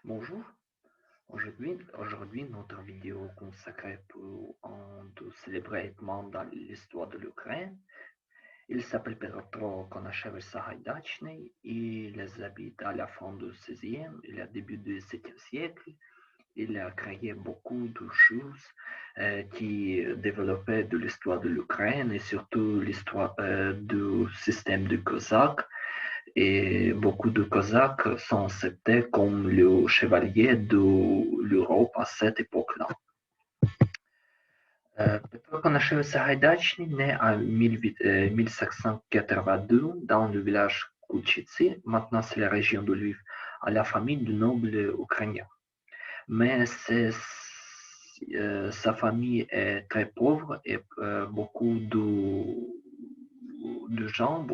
Bonjour, aujourd'hui notre vidéo consacrée pour un de célèbrement dans l'histoire de l'Ukraine. Il s'appelle Petro Konachevich Sahaïdachny, il habite à la fin du 16e et au début du 17e siècle. Il a créé beaucoup de choses qui développaient de l'histoire de l'Ukraine et surtout l'histoire du système du Cosaque et beaucoup de Cosaques sont acceptés comme le chevalier de l'Europe à cette époque-là. Petro Konachevich Sahaïdachny naît en 1782 dans le village Kouchitsi, maintenant c'est la région de Lviv, à la famille de nobles ukrainiens. Mais sa famille est très pauvre et beaucoup de gens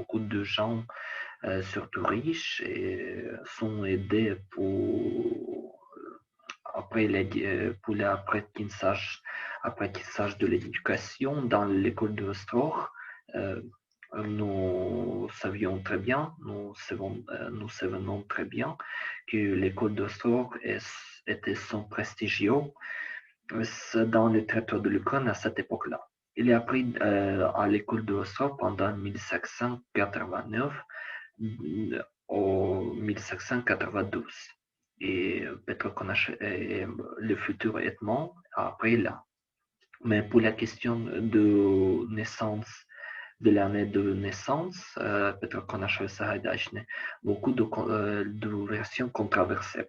surtout riches, et sont aidés pour l'apprentissage de l'éducation dans l'école de Stror. Euh, nous savons très bien que l'école de Stror était son prestigieux dans le territoire de l'Ukraine à cette époque-là. Il a appris à l'école de Stror pendant 1789 au 1792. Et Petro Konache, le futur Edmond après là. Mais pour la question de naissance, de l'année de naissance, Petro Konachevich Sahaïdachny, beaucoup de versions controversées.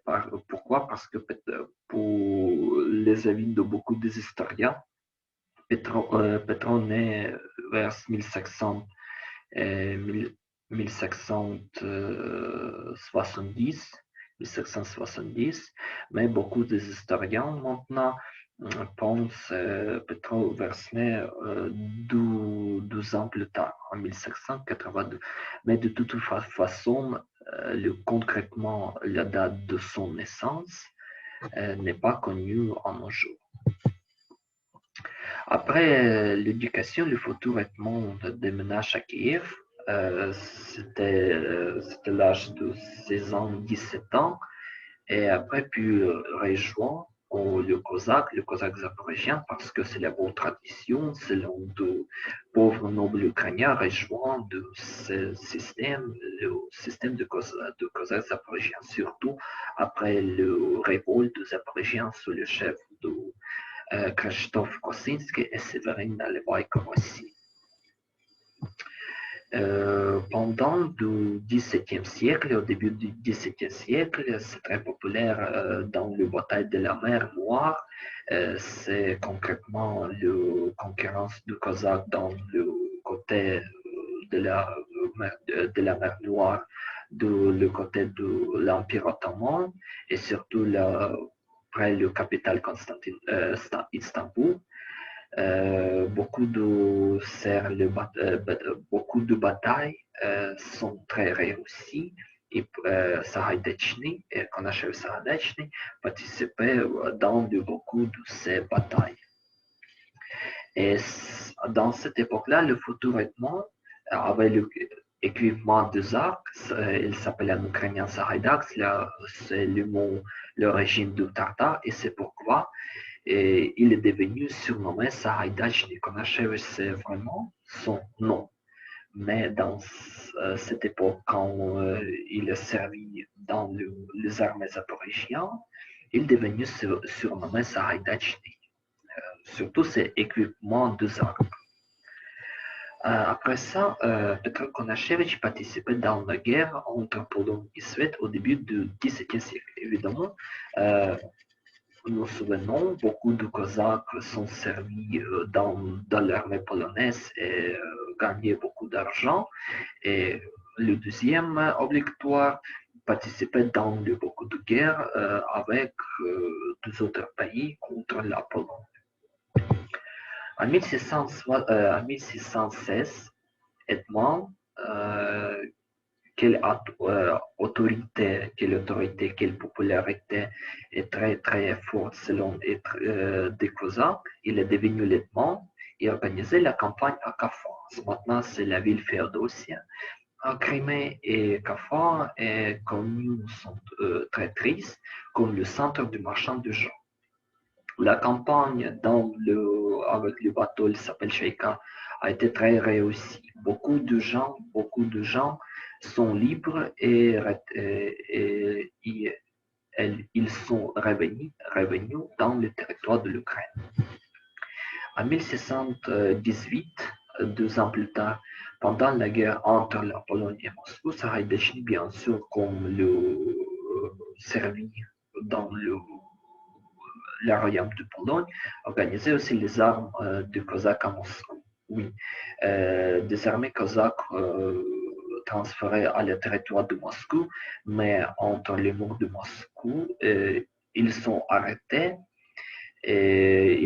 Pourquoi? Parce que pour les avis de beaucoup des historiens, Petro naît vers 1500, 1770, 1770, mais beaucoup des historiens maintenant pensent Petro Versney 12 ans plus tard, en 1782. Mais de toute façon, concrètement, la date de son naissance n'est pas connue en nos jours. Après l'éducation, le futur Edmond déménage à Kiev. C'était l'âge de 16 ans, 17 ans. Et après, puis rejoint le Cosaque zaporégien, parce que c'est la bonne tradition, selon de pauvres nobles ukrainiens, rejoint ce système, le système de Cosaque zaporégien, surtout après le révolte des Zaporigiens sous le chef de Krzysztof Kosinski et Séverine Nalevayko aussi. Pendant le XVIIe siècle, au début du XVIIe siècle, c'est très populaire dans le bataille de la mer Noire. C'est concrètement la concurrence du Cosaque dans le côté de la mer Noire, le côté de l'Empire ottoman et surtout près le capital Istanbul. Beaucoup de batailles sont très réussies et Sahaïdachny, Konachevich Sahaïdachny, participait dans beaucoup de ces batailles. Et dans cette époque-là, le futur Edmond avait l'équipement des arcs, il s'appelait en ukrainien Sahaïdak, c'est l'origine du tartare, et c'est pourquoi et il est devenu surnommé Sahaïdachny. Konachevich, c'est vraiment son nom. Mais dans cette époque, quand il a servi dans les armées aborigiennes, il est devenu surnommé Sahaïdachny. Surtout ses équipements de armes. Après ça, Petro Konachevich participait dans la guerre entre Pologne et Suède au début du XVIIe siècle. Évidemment, nous nous souvenons, beaucoup de Cosaques sont servis dans l'armée polonaise et gagné beaucoup d'argent. Et le deuxième obligatoire, participer dans beaucoup de guerres avec deux autres pays contre la Pologne. En 1616, Edmond, quelle autorité, quelle popularité est très très forte selon des Cosaques, il est devenu lieutenant et organisé la campagne à Kafan. Maintenant, c'est la ville féodosienne. En Crimée et Kafan est connue, sont très tristes comme le centre du marchand de gens. La campagne avec le bateau qui s'appelle Sheikha a été très réussie. Beaucoup de gens sont libres ils sont revenus dans le territoire de l'Ukraine. En 1618, 2 ans plus tard, pendant la guerre entre la Pologne et Moscou, Saraïdechny, bien sûr, comme le servi dans la royaume de Pologne, organisait aussi les armes de Cosaques à Moscou. Oui, des armées cosaques transférées à le territoire de Moscou, mais entre les murs de Moscou, ils sont arrêtés et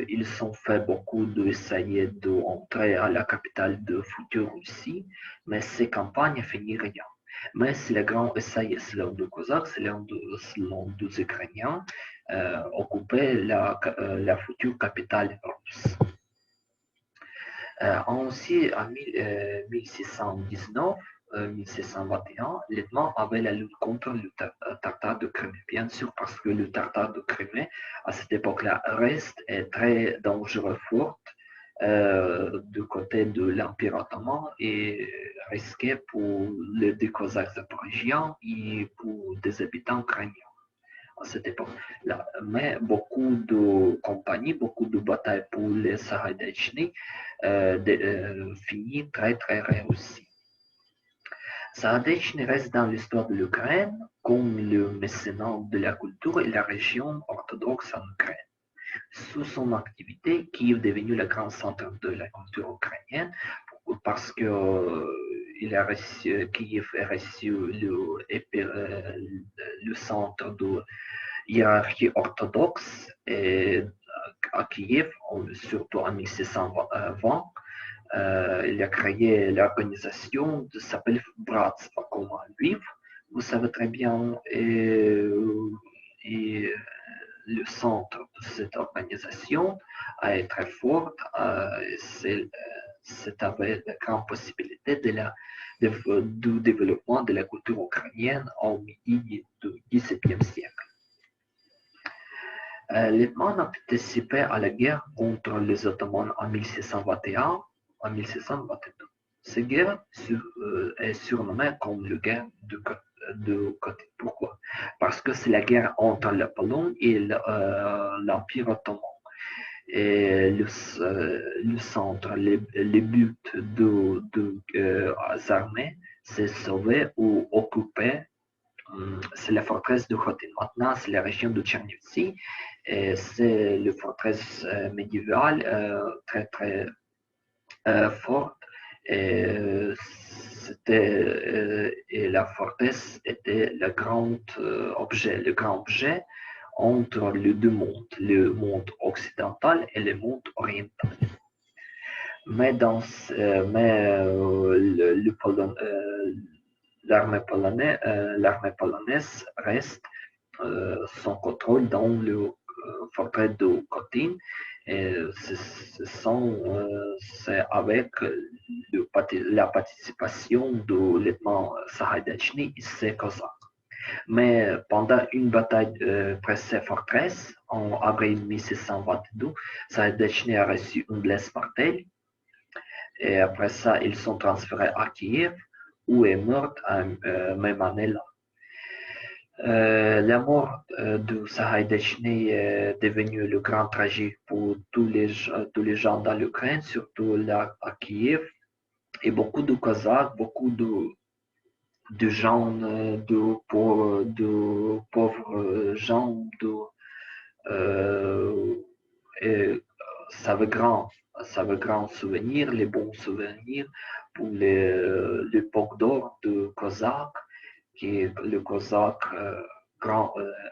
ils ont fait beaucoup d'essayer d'entrer à la capitale de future Russie, mais ces campagnes finissent rien. Mais c'est le grand essai selon les Cosaques, selon les Ukrainiens, occuper la future capitale russe. Ainsi, en 1619, 1621, l'Allemagne avait la lutte contre le Tartare de Crimée. Bien sûr, parce que le Tartare de Crimée, à cette époque-là, reste très dangereux, fort, du côté de l'Empire ottoman et risqué pour les Cosaques zaporigiens et pour des habitants ukrainiens à cette époque-là. Mais beaucoup de compagnies, beaucoup de batailles pour les Saraïdechny finissent très très réussies. Saraïdechny reste dans l'histoire de l'Ukraine comme le mécénat de la culture et la région orthodoxe en Ukraine. Sous son activité, Kiev est devenu le grand centre de la culture ukrainienne parce que Kiev a reçu le centre de hiérarchie orthodoxe et à Kiev, surtout en 1620. Il a créé l'organisation qui s'appelle Bratstva comme à Lviv. Vous savez très bien, et le centre de cette organisation est très fort. C'est avec la grande possibilité du développement de la culture ukrainienne au milieu du XVIIe siècle. L'Allemagne a participé à la guerre contre les Ottomans en 1621 en 1622. Cette guerre est surnommée comme la guerre de côté. Pourquoi? Parce que c'est la guerre entre la Pologne et l'Empire ottoman. Et le centre, les buts des armées, c'est sauver ou occuper. C'est la forteresse de Khotin. Maintenant, c'est la région de Tchernivtsi. C'est la forteresse médiévale très très forte. Et la forteresse était le grand objet entre les deux mondes, le monde occidental et le monde oriental. Mais l'armée polonaise reste son contrôle dans le forteresse de Khotin. C'est avec la participation de lieutenant Saraïdechny et ses Cosaques. Mais pendant une bataille près de cette forteresse, en avril 1622, Saraïdechny a reçu une blessure mortelle. Et après ça, ils sont transférés à Kiev, où est morte même année-là. La mort de Saraïdechny est devenue le grand tragique pour tous les gens dans l'Ukraine, surtout là à Kiev. Et beaucoup de Cosaques, beaucoup de gens, de pauvres gens, et ça veut grand souvenir, les bons souvenirs pour l'époque d'or de Cosaques, qui le Cosaque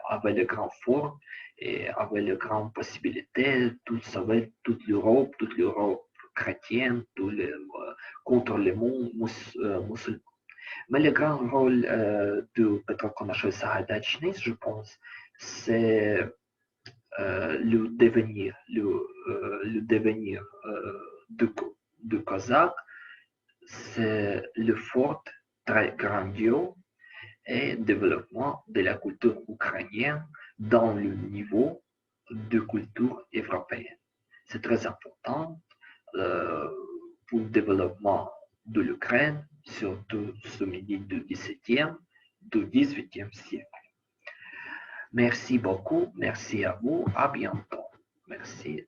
avait de grandes formes et avait de grandes possibilités, toute l'Europe chrétienne, contre le monde musulman. Mais le grand rôle de Petro Konachevitch Saraïdechny, je pense, c'est le devenir de Cosaque, c'est le fort très grandiose et développement de la culture ukrainienne dans le niveau de culture européenne. C'est très important euh, pour le développement de l'Ukraine, surtout ce milieu du XVIIe, du XVIIIe siècle. Merci beaucoup, merci à vous, à bientôt. Merci.